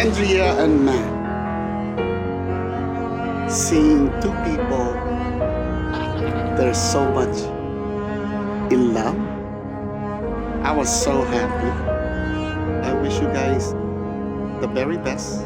Andrea and Matt. Seeing two people, they're so much in love. I was so happy. I wish you guys the very best.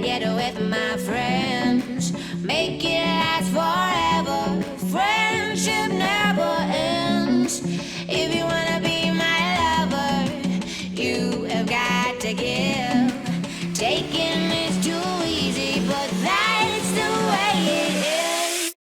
Get away from my friends, make it last forever. Friendship never ends. If you wanna be my lover, you have got to give. Taking is too easy, but that's the way it is.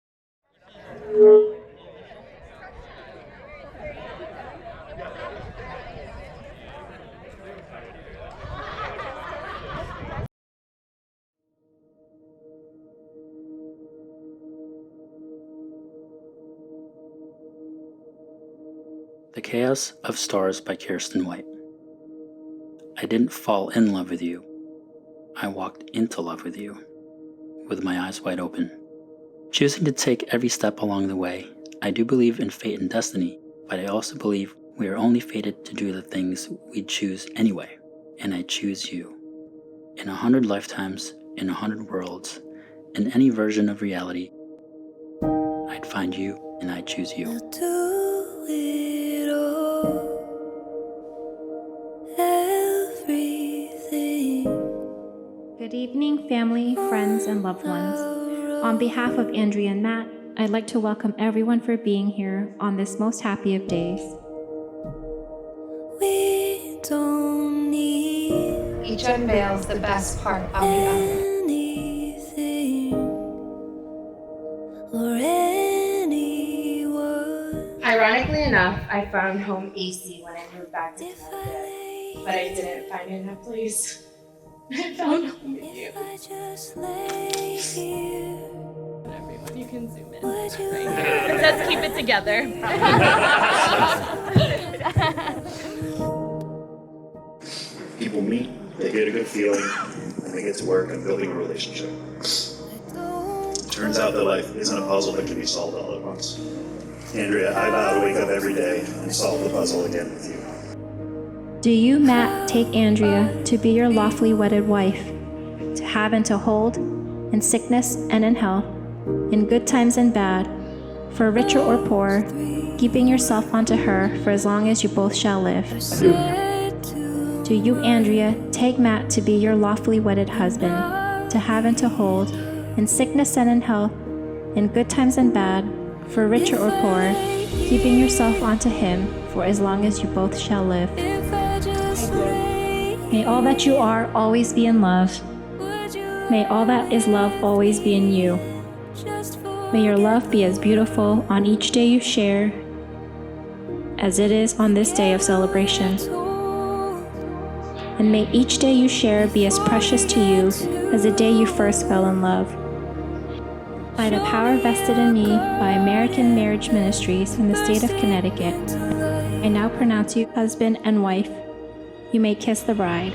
The Chaos of Stars by Kirsten White. I didn't fall in love with you. I walked into love with you, with my eyes wide open. Choosing to take every step along the way, I do believe in fate and destiny, but I also believe we are only fated to do the things we choose anyway, and I choose you. In 100 lifetimes, in 100 worlds, in any version of reality, I'd find you and I'd choose you. Good evening, family, friends, and loved ones. On behalf of Andrea and Matt, I'd like to welcome everyone for being here on this most happy of days. We don't need Each unveils the best part of the other. anything or anyone. Ironically enough, I found home AC when I moved back to Connecticut, but I didn't find it in a place. I found home with you. If I just lay here, Everyone, you can zoom in. would you Let's keep it together. People meet, they get a good feeling, and they get to work on building a relationship. It turns out that life isn't a puzzle that can be solved all at once. Andrea, I vow to wake up every day and solve the puzzle again with you. Do you, Matt, take Andrea to be your lawfully wedded wife, to have and to hold, in sickness and in health, in good times and bad, for richer or poorer, keeping yourself unto her for as long as you both shall live? Do you, Andrea, take Matt to be your lawfully wedded husband, to have and to hold, in sickness and in health, in good times and bad, for richer or poorer, keeping yourself unto him for as long as you both shall live? May all that you are always be in love. May all that is love always be in you. May your love be as beautiful on each day you share as it is on this day of celebration. And may each day you share be as precious to you as the day you first fell in love. By the power vested in me by American Marriage Ministries in the state of Connecticut, I now pronounce you husband and wife. You may kiss the bride.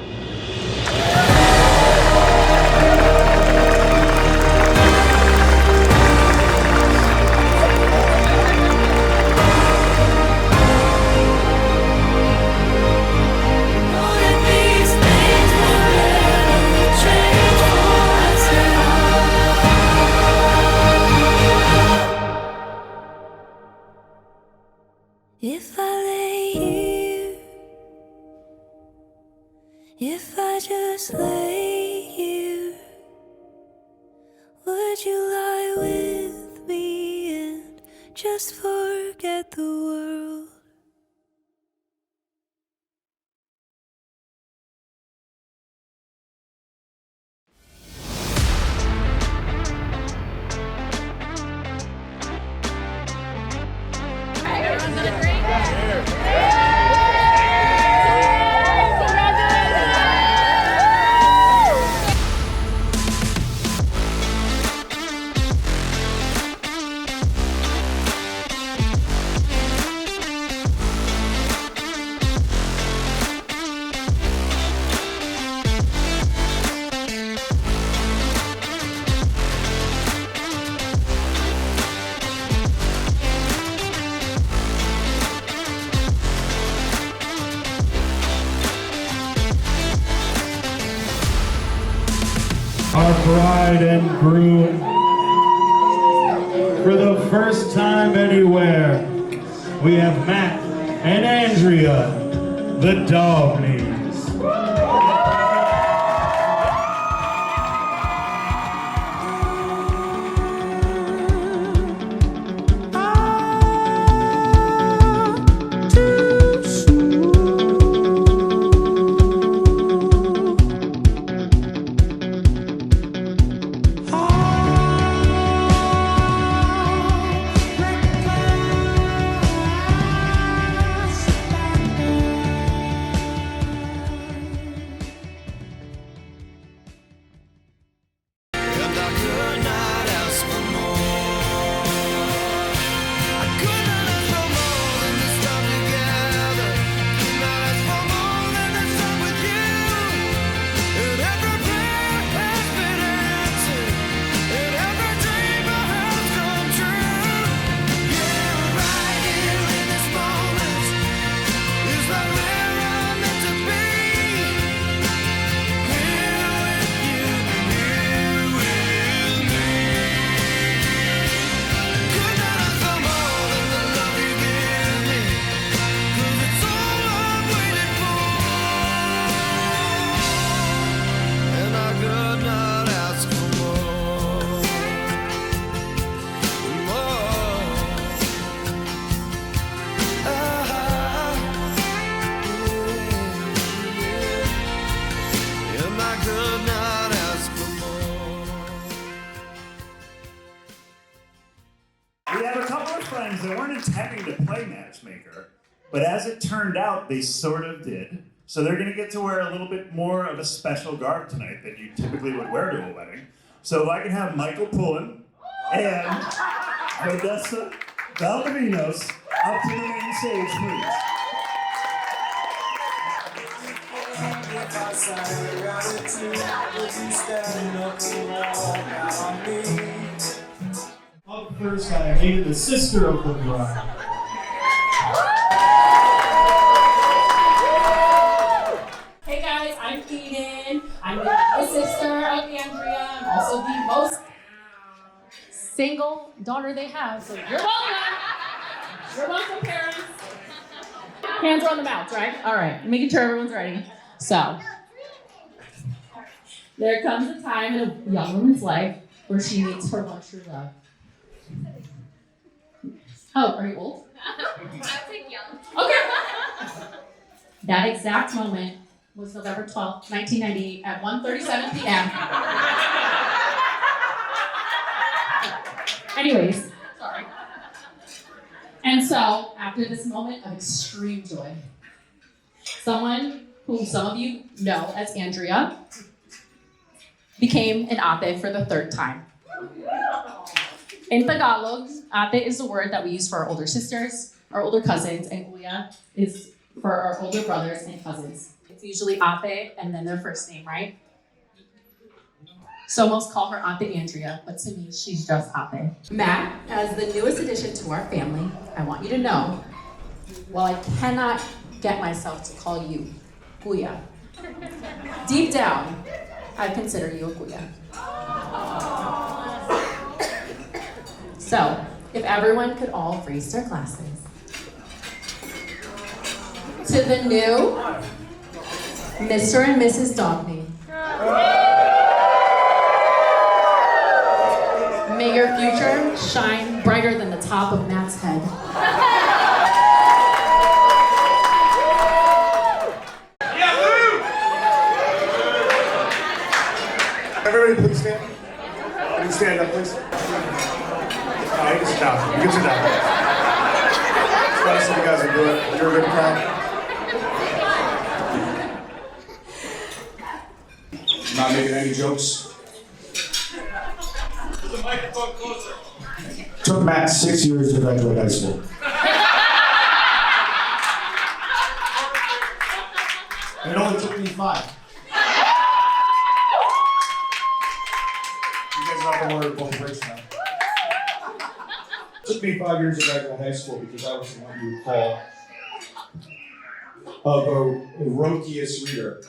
If I If I just lay here, would you lie with me and just forget the world? Our bride and groom, for the first time anywhere, we have Matt and Andrea, the dog names. We have a couple of friends that weren't intending to play matchmaker, but as it turned out, they sort of did. So they're going to get to wear a little bit more of a special garb tonight than you typically would wear to a wedding. So if I can have Michael Pullen and Odessa Valdovinos up to the main stage, please. Up first, I made the sister of the bride. Hey guys, I'm Eden. I'm the sister of Andrea. I'm also the most single daughter they have. So you're welcome. You're welcome, parents. Hands are on the mouths, right? All right, making sure everyone's ready. So, there comes a time in a young woman's life where she meets her one true love. Oh, are you old? I think young. Okay. That exact moment was November 12th, 1998 at 1:37 p.m. Anyways, sorry. And so, after this moment of extreme joy, someone who some of you know as Andrea became an ate for the third time. In Tagalog, ate is the word that we use for our older sisters, our older cousins, and kuya is for our older brothers and cousins. It's usually ate and then their first name, right? So most call her Auntie Andrea, but to me, she's just ate. Matt, as the newest addition to our family, I want you to know, while I cannot get myself to call you kuya, deep down, I consider you a kuya. So, if everyone could all raise their glasses. To the new Mr. and Mrs. Dogney. May your future shine brighter than the top of Matt's head. Everybody please stand. Can you stand up, please? No, you can sit down. You can sit down. Try to see you guys are doing. You're a good crowd. Not making any jokes. The microphone closer. Took Matt 6 years to graduate high school. It only took me 5. You guys are the word both breaks now. It took me 5 years to graduate high school because I was what you would call a rokious reader.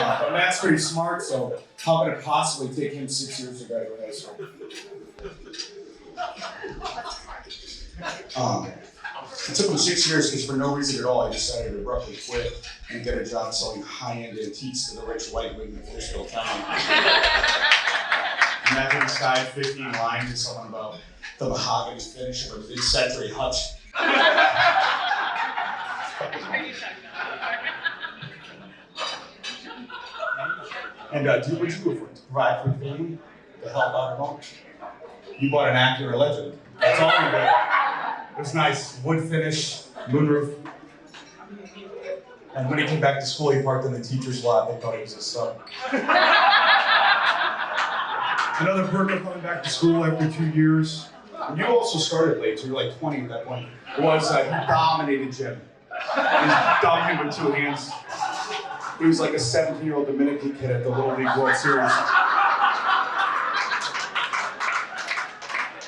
But Matt's pretty smart, so how could it possibly take him 6 years to graduate high school? It took him 6 years because for no reason at all, I decided to abruptly quit and get a job selling high-end antiques to the rich white women of Fishville County. And that inside 15 lines to someone about the mahogany finish of a mid-century hutch. And what did you do for it? To provide for your family? To help out at home? You bought an Acura Legend. That's all you did. It was nice. Wood finish, moonroof. And when he came back to school, he parked in the teacher's lot. They thought he was his son. Another perk of coming back to school after 2 years. And you also started late, so you were like 20 at that point. It was he dominated gym. He was dominating with 2 hands. He was like a 17-year-old Dominican kid at the Little League World Series.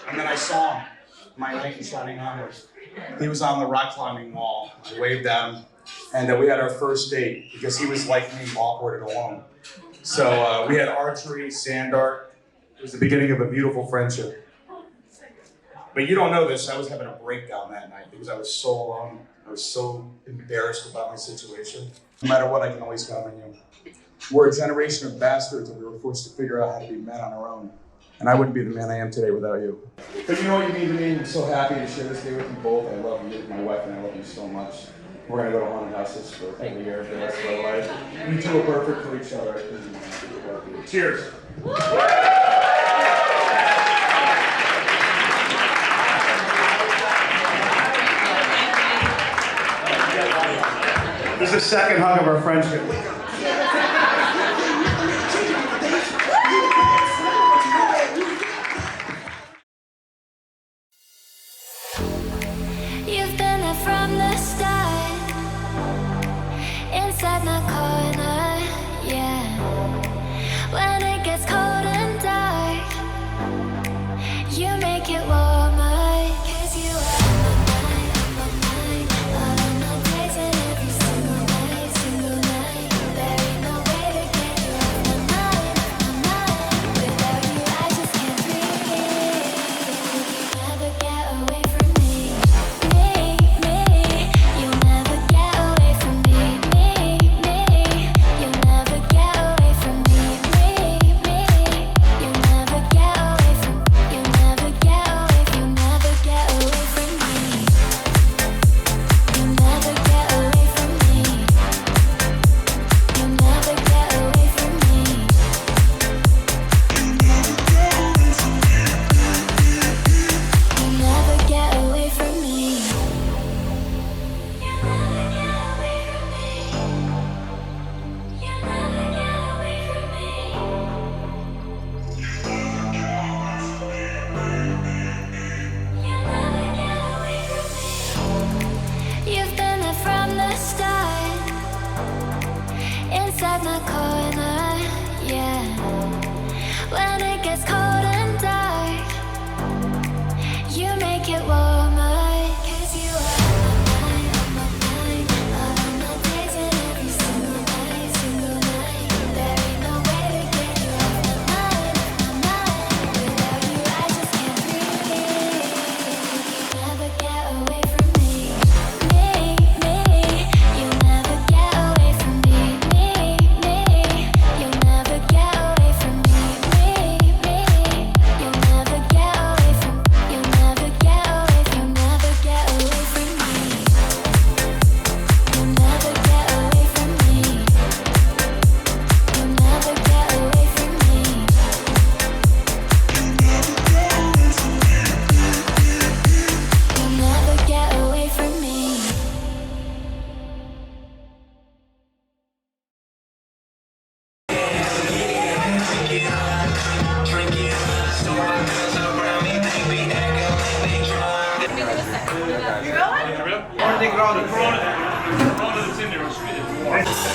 And then I saw him, my knight in shining armor. He was on the rock climbing wall. I waved at him, and we had our first date because he was like me, awkward and alone. So we had archery, sand art. It was the beginning of a beautiful friendship. But you don't know this, I was having a breakdown that night because I was so alone. I was so embarrassed about my situation. No matter what, I can always count on you. We're a generation of bastards and we were forced to figure out how to be men on our own. And I wouldn't be the man I am today without you. But you know what you mean to me? I'm so happy to share this day with you both. I love you, my wife, and I love you so much. We're gonna go to haunted houses for every year for the rest of our life. You two are perfect for each other. Cheers. This is the second hug of our friendship. You've been there from the start, inside my corner, yeah. When it gets cold and dark, you make it warmer. 'Cause you are on my mind, all of my days and every single night, guys.